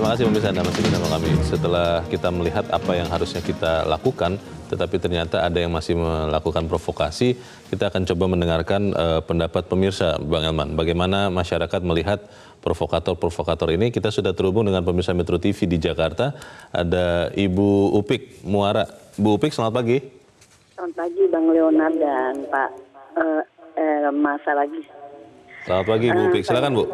Terima kasih pemirsa Anda masih bersama kami. Setelah kita melihat apa yang harusnya kita lakukan, tetapi ternyata ada yang masih melakukan provokasi, kita akan coba mendengarkan pendapat pemirsa, Bang Elman. Bagaimana masyarakat melihat provokator-provokator ini. Kita sudah terhubung dengan pemirsa Metro TV di Jakarta. Ada Ibu Upik Muara. Bu Upik, selamat pagi. Selamat pagi Bang Leonard dan Pak Mas lagi. Selamat pagi Bu Upik, silakan Bu.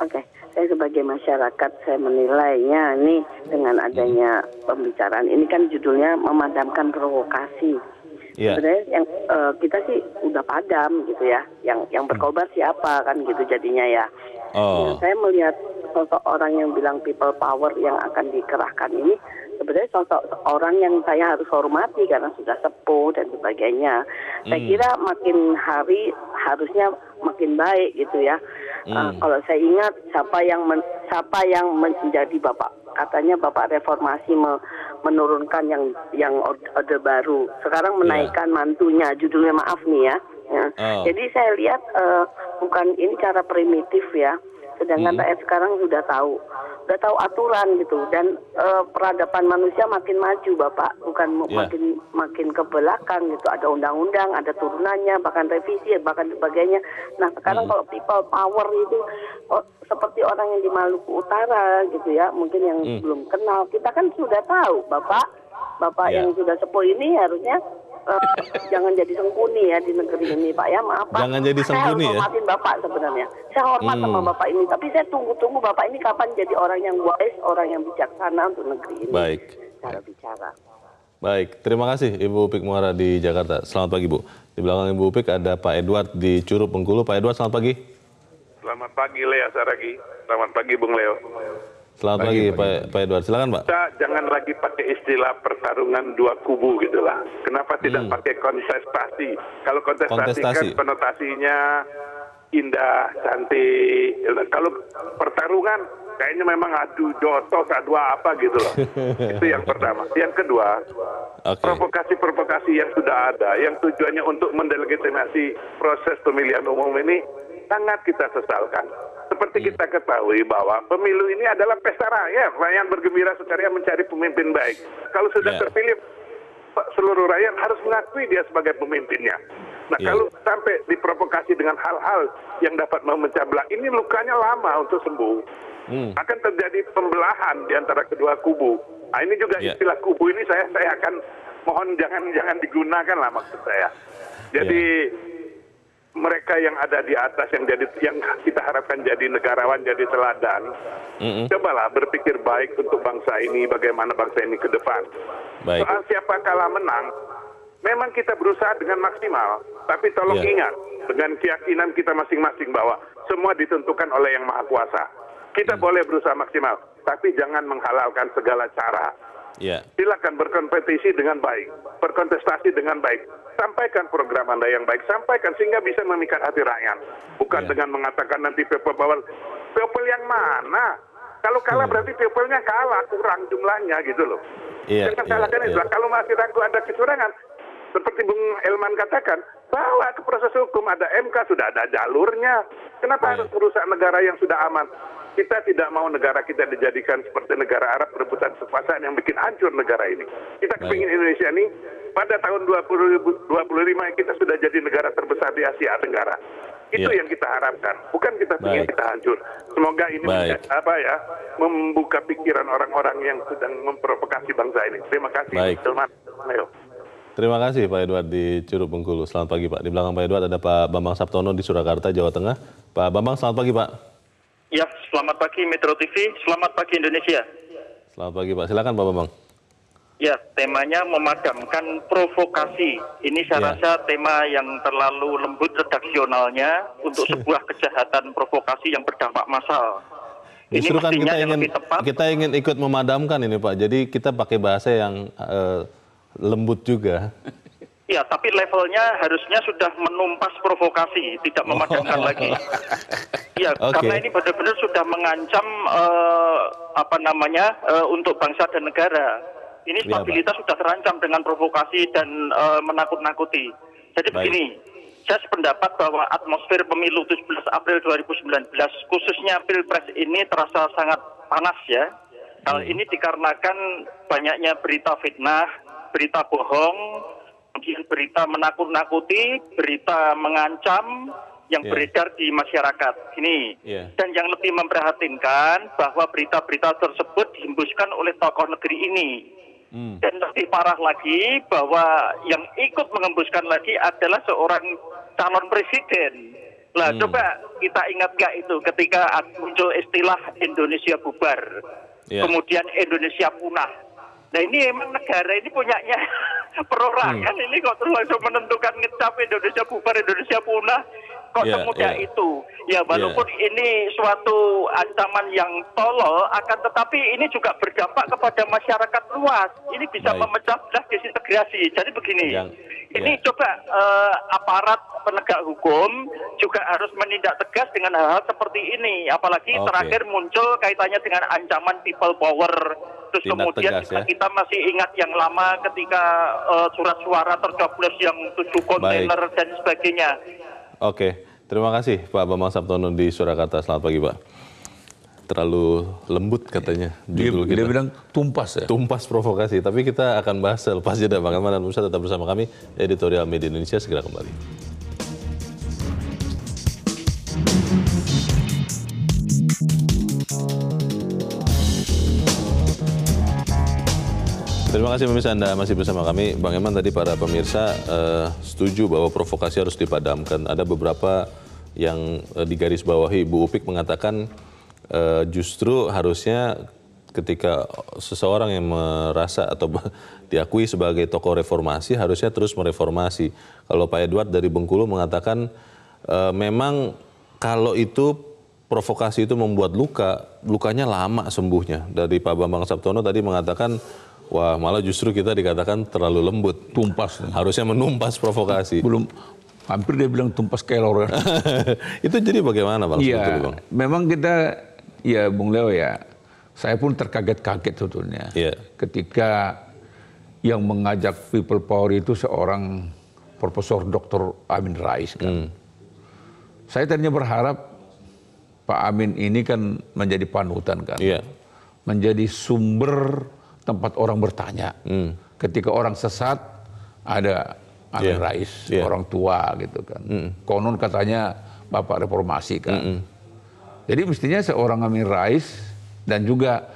Oke. Saya sebagai masyarakat, saya menilainya ini dengan adanya pembicaraan ini kan judulnya memadamkan provokasi. Yeah. Sebenarnya yang kita sih udah padam gitu ya. Yang berkobar siapa kan gitu jadinya ya. Oh. Saya melihat sosok orang yang bilang people power yang akan dikerahkan ini sebenarnya sosok orang yang saya harus hormati karena sudah sepuh dan sebagainya. Saya kira makin hari harusnya makin baik gitu ya. Kalau saya ingat siapa yang menjadi bapak, katanya bapak reformasi menurunkan yang orde baru. Sekarang menaikkan mantunya, judulnya maaf nih ya. Jadi saya lihat bukan ini cara primitif ya. Sedangkan rakyat sekarang sudah tahu aturan gitu, dan peradaban manusia makin maju Bapak, bukan makin ke belakang gitu. Ada undang-undang, ada turunannya, bahkan revisi, bahkan sebagainya. Nah sekarang kalau people power itu seperti orang yang di Maluku Utara gitu ya, mungkin yang belum kenal. Kita kan sudah tahu Bapak yang sudah sepuh ini harusnya jangan jadi sengkuni ya di negeri ini Pak ya, maaf Pak. Jangan jadi sengkuni ya. Saya hormatin Bapak sebenarnya. Saya hormat sama Bapak ini, tapi saya tunggu Bapak ini kapan jadi orang yang wise, orang yang bijaksana untuk negeri ini. Baik. Cara bicara. Baik, terima kasih Ibu Upik Muara di Jakarta. Selamat pagi Bu. Di belakang Ibu Upik ada Pak Edward di Curug Bengkulu. Pak Edward, selamat pagi. Selamat pagi Lea Saragi. Selamat pagi Bung Leo. Selamat pagi Pak Edward, silakan Pak. Kita jangan lagi pakai istilah pertarungan dua kubu gitulah. Kenapa tidak pakai kontestasi? Kalau kontestasi kan konotasinya indah, cantik. Kalau pertarungan kayaknya memang adu jotos, adu apa gitu loh. Itu yang pertama. Yang kedua, provokasi-provokasi yang sudah ada, yang tujuannya untuk mendelegitimasi proses pemilihan umum ini sangat kita sesalkan. Seperti kita ketahui bahwa pemilu ini adalah pesta rakyat. Rakyat bergembira sekarang mencari pemimpin baik. Kalau sudah terpilih, seluruh rakyat harus mengakui dia sebagai pemimpinnya. Nah kalau sampai diprovokasi dengan hal-hal yang dapat memecah belah, ini lukanya lama untuk sembuh. Akan terjadi pembelahan di antara kedua kubu. Nah ini juga istilah kubu ini saya akan mohon jangan digunakan lah maksud saya. Jadi mereka yang ada di atas yang kita harapkan jadi negarawan, jadi teladan, cobalah berpikir baik untuk bangsa ini, bagaimana bangsa ini ke depan. Soal siapa kalah menang, memang kita berusaha dengan maksimal, tapi tolong ingat dengan keyakinan kita masing-masing bahwa semua ditentukan oleh Yang Maha Kuasa. Kita boleh berusaha maksimal, tapi jangan menghalalkan segala cara. Silakan berkompetisi dengan baik, berkontestasi dengan baik, sampaikan program Anda yang baik, sampaikan sehingga bisa memikat hati rakyat. Bukan dengan mengatakan nanti people power, people yang mana? Kalau kalah berarti people-nya kalah, kurang jumlahnya gitu loh. Jangan salahkan itu. Kalau masih ragu ada kecurangan, seperti Bung Elman katakan, bawa ke proses hukum, ada MK, sudah ada jalurnya. Kenapa harus merusak negara yang sudah aman? Kita tidak mau negara kita dijadikan seperti negara Arab berebutan kekuasaan yang bikin hancur negara ini. Kita kepingin Indonesia ini pada tahun 2025 kita sudah jadi negara terbesar di Asia Tenggara. Itu yang kita harapkan. Bukan kita ingin kita hancur. Semoga ini membuka pikiran orang-orang yang sedang memprovokasi bangsa ini. Terima kasih. Terima kasih Pak Edward di Curug Bengkulu. Selamat pagi Pak. Di belakang Pak Edward ada Pak Bambang Saptono di Surakarta, Jawa Tengah. Pak Bambang, selamat pagi Pak. Ya, selamat pagi Metro TV, selamat pagi Indonesia. Selamat pagi Pak, silakan Pak Bambang. Ya, temanya memadamkan provokasi. Ini saya rasa tema yang terlalu lembut redaksionalnya untuk sebuah kejahatan provokasi yang berdampak massal. Justru kan kita ingin ikut memadamkan ini Pak, jadi kita pakai bahasa yang lembut juga. Ya, tapi levelnya harusnya sudah menumpas provokasi, tidak memadamkan lagi. Ya, karena ini benar-benar sudah mengancam untuk bangsa dan negara. Ini stabilitas sudah terancam dengan provokasi dan menakut-nakuti. Jadi begini, saya sependapat bahwa atmosfer pemilu 17 April 2019, khususnya Pilpres ini terasa sangat panas ya. Hal ini dikarenakan banyaknya berita fitnah, berita bohong, kemudian berita menakut-nakuti, berita mengancam yang beredar di masyarakat ini. Dan yang lebih memprihatinkan bahwa berita-berita tersebut dihembuskan oleh tokoh negeri ini. Dan lebih parah lagi bahwa yang ikut mengembuskan lagi adalah seorang calon presiden. Lah coba kita ingat nggak itu ketika muncul istilah Indonesia bubar, kemudian Indonesia punah. Nah ini emang negara ini punyanya perorangan ini kok terus langsung menentukan ngecap Indonesia bubar, Indonesia punah. Kok semudah itu? Ya walaupun ini suatu ancaman yang tolol, akan tetapi ini juga berdampak kepada masyarakat luas. Ini bisa memecah belah disintegrasi. Jadi begini, ini coba aparat penegak hukum juga harus menindak tegas dengan hal-hal seperti ini. Apalagi terakhir muncul kaitannya dengan ancaman people power. Terus tindak kemudian kita masih ingat yang lama ketika surat suara tercoblos yang 7 kontainer dan sebagainya. Oke, terima kasih Pak Bambang Saptono di Surakarta. Selamat pagi Pak. Terlalu lembut katanya judul kita. Dia bilang tumpas ya? Tumpas provokasi, tapi kita akan bahas selepas jeda. Bang Elman dan Musa tetap bersama kami, Editorial Media Indonesia segera kembali. Terima kasih pemirsa, Anda masih bersama kami. Bang Eman, tadi para pemirsa setuju bahwa provokasi harus dipadamkan. Ada beberapa yang digarisbawahi. Bu Upik mengatakan justru harusnya ketika seseorang yang merasa atau diakui sebagai tokoh reformasi harusnya terus mereformasi. Kalau Pak Edward dari Bengkulu mengatakan memang kalau itu provokasi itu membuat lukanya lama sembuhnya. Dari Pak Bambang Saptono tadi mengatakan wah, malah justru kita dikatakan terlalu lembut. Tumpas. Harusnya menumpas provokasi. Belum, hampir dia bilang tumpas kelor. Itu jadi bagaimana Bang? Iya, Bang? Memang kita, ya Bung Leo ya, saya pun terkaget-kaget sebetulnya. Ketika yang mengajak people power itu seorang Profesor Dr. Amin Rais kan. Saya tadinya berharap Pak Amin ini kan menjadi panutan kan. Menjadi sumber tempat orang bertanya. Ketika orang sesat, ada Amin Rais, orang tua gitu kan. Konon katanya Bapak Reformasi kan. Jadi mestinya seorang Amin Rais dan juga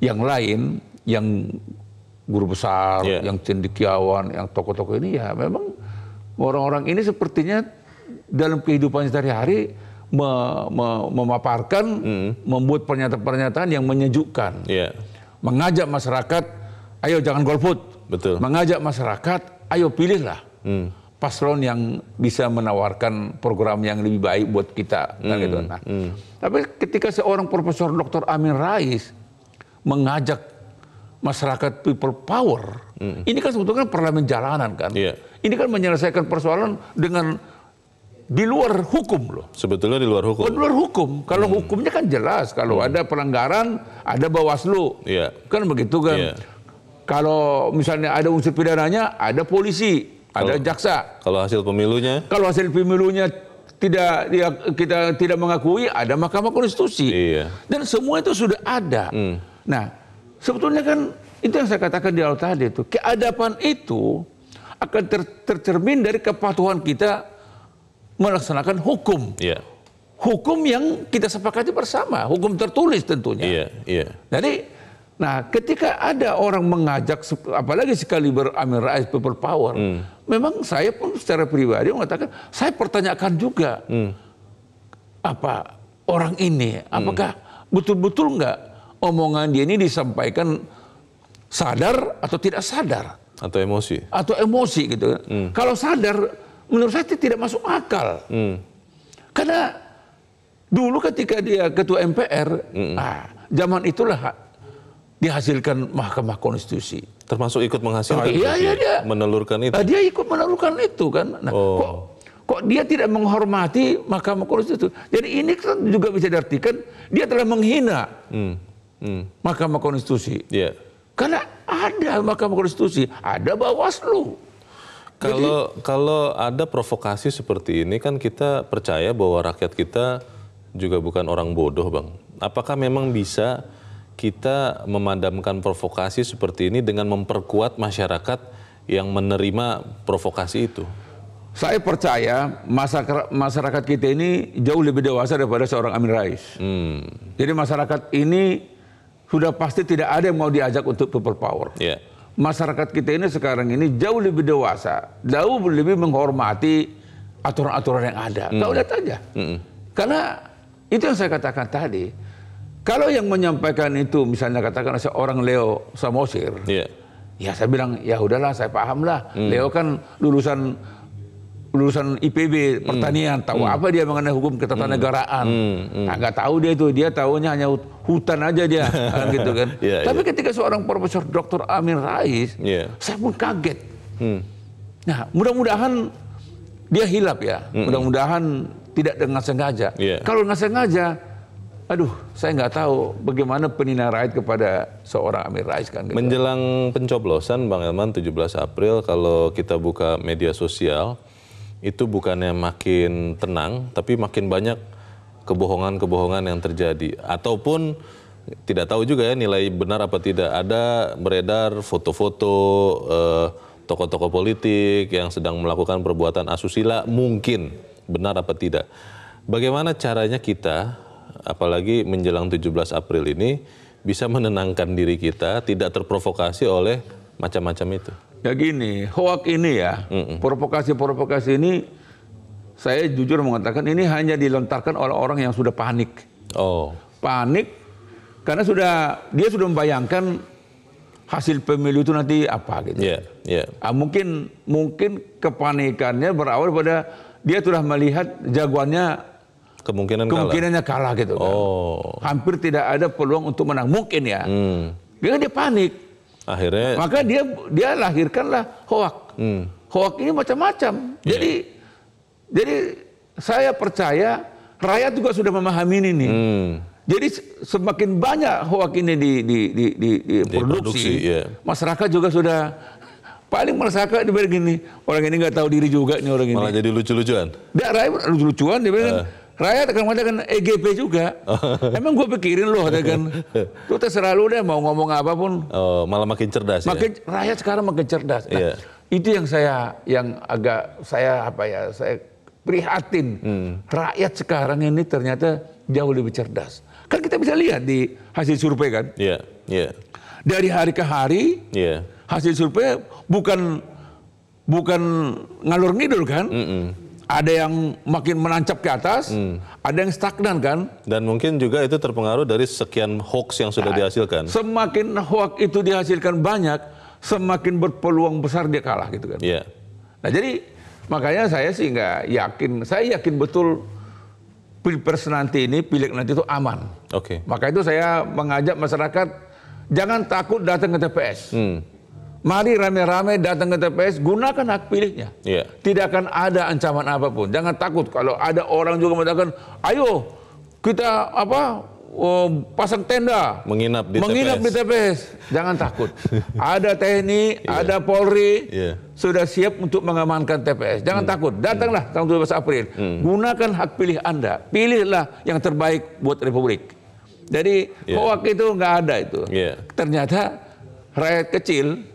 yang lain, yang guru besar, yang cendekiawan, yang tokoh-tokoh ini ya memang orang-orang ini sepertinya dalam kehidupan sehari-hari memaparkan, membuat pernyataan-pernyataan yang menyejukkan. Mengajak masyarakat, ayo jangan golput. Mengajak masyarakat, ayo pilihlah paslon yang bisa menawarkan program yang lebih baik buat kita. Gitu. Nah, tapi ketika seorang Profesor Dr. Amin Rais mengajak masyarakat people power, ini kan sebetulnya parlemen jalanan kan. Ini kan menyelesaikan persoalan dengan di luar hukum loh. Sebetulnya di luar hukum. Di luar hukum. Kalau hukumnya kan jelas. Kalau ada pelanggaran, ada Bawaslu. Kan begitu kan. Kalau misalnya ada unsur pidananya, ada polisi, ada jaksa. Kalau hasil pemilunya? Kalau hasil pemilunya kita tidak mengakui, ada Mahkamah Konstitusi. Dan semua itu sudah ada. Nah, sebetulnya kan itu yang saya katakan di awal tadi itu. Keadaban itu akan tercermin dari kepatuhan kita melaksanakan hukum. Hukum yang kita sepakati bersama, hukum tertulis tentunya. Jadi, nah ketika ada orang mengajak, apalagi sekali Amin Rais people power, memang saya pun secara pribadi mengatakan, saya pertanyakan juga, apa orang ini, apakah betul-betul enggak omongan dia ini disampaikan sadar atau tidak sadar? Atau emosi? Atau emosi gitu. Kalau sadar, menurut saya tidak masuk akal. Karena dulu ketika dia ketua MPR, zaman itulah dihasilkan Mahkamah Konstitusi. Termasuk ikut menghasilkan? Dia menelurkan itu? Dia ikut menelurkan itu kan. Nah, kok dia tidak menghormati Mahkamah Konstitusi? Jadi ini kan juga bisa diartikan dia telah menghina Mahkamah Konstitusi. Karena ada Mahkamah Konstitusi, ada Bawaslu. Kalau ada provokasi seperti ini kan kita percaya bahwa rakyat kita juga bukan orang bodoh Bang. Apakah memang bisa kita memadamkan provokasi seperti ini dengan memperkuat masyarakat yang menerima provokasi itu? Saya percaya masyarakat kita ini jauh lebih dewasa daripada seorang Amin Rais. Jadi masyarakat ini sudah pasti tidak ada yang mau diajak untuk people power. Yeah. Masyarakat kita ini sekarang ini jauh lebih dewasa, jauh lebih menghormati aturan-aturan yang ada. Kau lihat aja. Karena itu yang saya katakan tadi. Kalau yang menyampaikan itu misalnya katakan seorang Leo Samosir, ya saya bilang ya udahlah, saya paham lah. Leo kan lulusan IPB pertanian, tahu apa dia mengenai hukum ketatanegaraan. Nggak tahu dia itu, dia tahunya hanya hutan aja dia, kan gitu kan. Tapi ketika seorang Profesor Dr. Amin Rais, saya pun kaget. Nah, mudah-mudahan dia hilap ya, mudah-mudahan tidak dengan sengaja. Kalau dengan sengaja, aduh, saya nggak tahu bagaimana penilaian rakyat kepada seorang Amin Rais kan. Gitu. Menjelang pencoblosan, Bang Elman, 17 April, kalau kita buka media sosial, itu bukannya makin tenang, tapi makin banyak kebohongan-kebohongan yang terjadi. Ataupun tidak tahu juga ya nilai benar apa tidak. Ada beredar foto-foto tokoh-tokoh politik yang sedang melakukan perbuatan asusila, mungkin benar apa tidak. Bagaimana caranya kita, apalagi menjelang 17 April ini, bisa menenangkan diri kita, tidak terprovokasi oleh macam-macam itu? Ya gini, hoak ini ya, provokasi-provokasi ini, saya jujur mengatakan ini hanya dilontarkan oleh orang yang sudah panik. Panik karena dia sudah membayangkan hasil pemilu itu nanti apa gitu. Mungkin kepanikannya berawal pada dia sudah melihat jagoannya kemungkinannya kalah gitu kan. Hampir tidak ada peluang untuk menang, mungkin ya. Dia panik. Akhirnya, maka dia lahirkanlah hoak. Hoak ini macam-macam. Jadi saya percaya rakyat juga sudah memahami ini. Jadi semakin banyak hoak ini diproduksi, masyarakat juga sudah paling masyarakat di begini. Orang ini nggak tahu diri juga ini orang ini. Malah jadi lucu-lucuan. Rakyat lucu-lucuan dia bilang. Rakyat akan mengatakan EGP juga. Emang gue pikirin loh, kan. Itu terserah lu deh mau ngomong apapun. Malah makin cerdas ya. Rakyat sekarang makin cerdas. Nah, itu yang saya prihatin. Rakyat sekarang ini ternyata jauh lebih cerdas. Kan kita bisa lihat di hasil survei kan. Dari hari ke hari, hasil survei bukan ngalur ngidul kan. Ada yang makin menancap ke atas, ada yang stagnan kan. Dan mungkin juga itu terpengaruh dari sekian hoax yang sudah dihasilkan. Semakin hoax itu dihasilkan banyak, semakin berpeluang besar dia kalah gitu kan. Nah jadi makanya saya sih nggak yakin, saya yakin betul pilpres nanti ini, pileg nanti itu aman. Maka itu saya mengajak masyarakat, jangan takut datang ke TPS. Mari rame-rame datang ke TPS, gunakan hak pilihnya. Tidak akan ada ancaman apapun. Jangan takut kalau ada orang juga mengatakan, ayo kita pasang tenda, menginap di TPS. Jangan takut. Ada TNI, ada Polri, sudah siap untuk mengamankan TPS. Jangan takut. Datanglah tanggal 12 April. Gunakan hak pilih Anda. Pilihlah yang terbaik buat Republik. Jadi hoak itu nggak ada itu. Ternyata rakyat kecil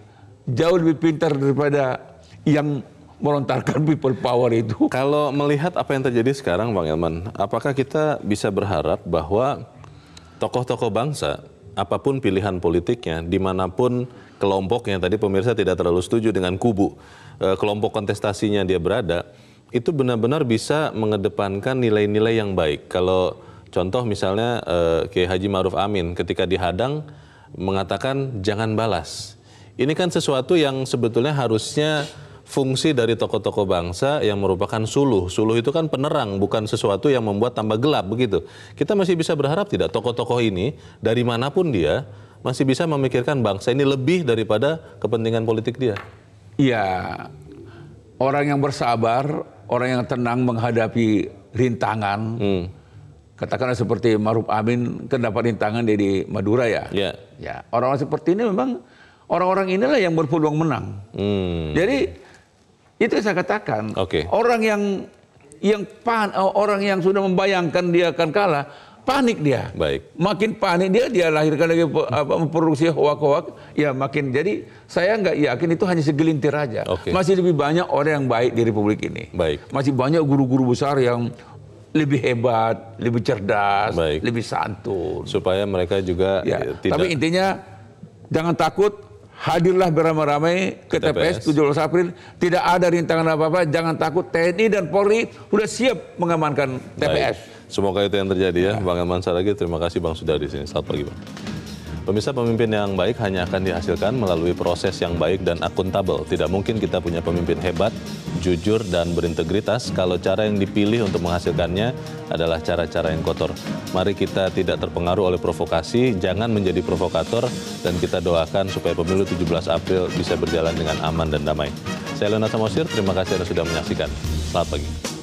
jauh lebih pintar daripada yang melontarkan people power itu. Kalau melihat apa yang terjadi sekarang, Bang Elman, apakah kita bisa berharap bahwa tokoh-tokoh bangsa, apapun pilihan politiknya, dimanapun kelompoknya, tadi pemirsa tidak terlalu setuju dengan kubu, kelompok kontestasinya dia berada, itu benar-benar bisa mengedepankan nilai-nilai yang baik. Kalau contoh misalnya Kiai Haji Ma'ruf Amin ketika dihadang mengatakan jangan balas. Ini kan sesuatu yang sebetulnya harusnya fungsi dari tokoh-tokoh bangsa yang merupakan suluh. Suluh itu kan penerang, bukan sesuatu yang membuat tambah gelap begitu. Kita masih bisa berharap tidak tokoh-tokoh ini dari manapun dia masih bisa memikirkan bangsa ini lebih daripada kepentingan politik dia. Iya, orang yang bersabar, orang yang tenang menghadapi rintangan. Katakanlah seperti Ma'ruf Amin kan dapat rintangan di Madura ya. Ya, orang-orang seperti ini memang orang-orang inilah yang berpeluang menang. Jadi itu saya katakan, orang yang sudah membayangkan dia akan kalah, panik dia. Baik. Makin panik dia lahirkan lagi memproduksi hoak-hoak, ya makin. Jadi saya nggak yakin itu hanya segelintir aja. Masih lebih banyak orang yang baik di Republik ini. Baik. Masih banyak guru-guru besar yang lebih hebat, lebih cerdas, lebih santun. Supaya mereka juga tidak. Tapi intinya jangan takut, hadirlah beramai-ramai ke TPS 17 April. Tidak ada rintangan apa-apa, jangan takut. TNI dan Polri sudah siap mengamankan TPS. Semoga itu yang terjadi ya. Bang Elman Saragih, terima kasih Bang sudah di sini. Selamat pagi Bang. Pemirsa, pemimpin yang baik hanya akan dihasilkan melalui proses yang baik dan akuntabel. Tidak mungkin kita punya pemimpin hebat, jujur, dan berintegritas kalau cara yang dipilih untuk menghasilkannya adalah cara-cara yang kotor. Mari kita tidak terpengaruh oleh provokasi, jangan menjadi provokator, dan kita doakan supaya pemilu 17 April bisa berjalan dengan aman dan damai. Saya Leonard Samosir, terima kasih Anda sudah menyaksikan. Selamat pagi.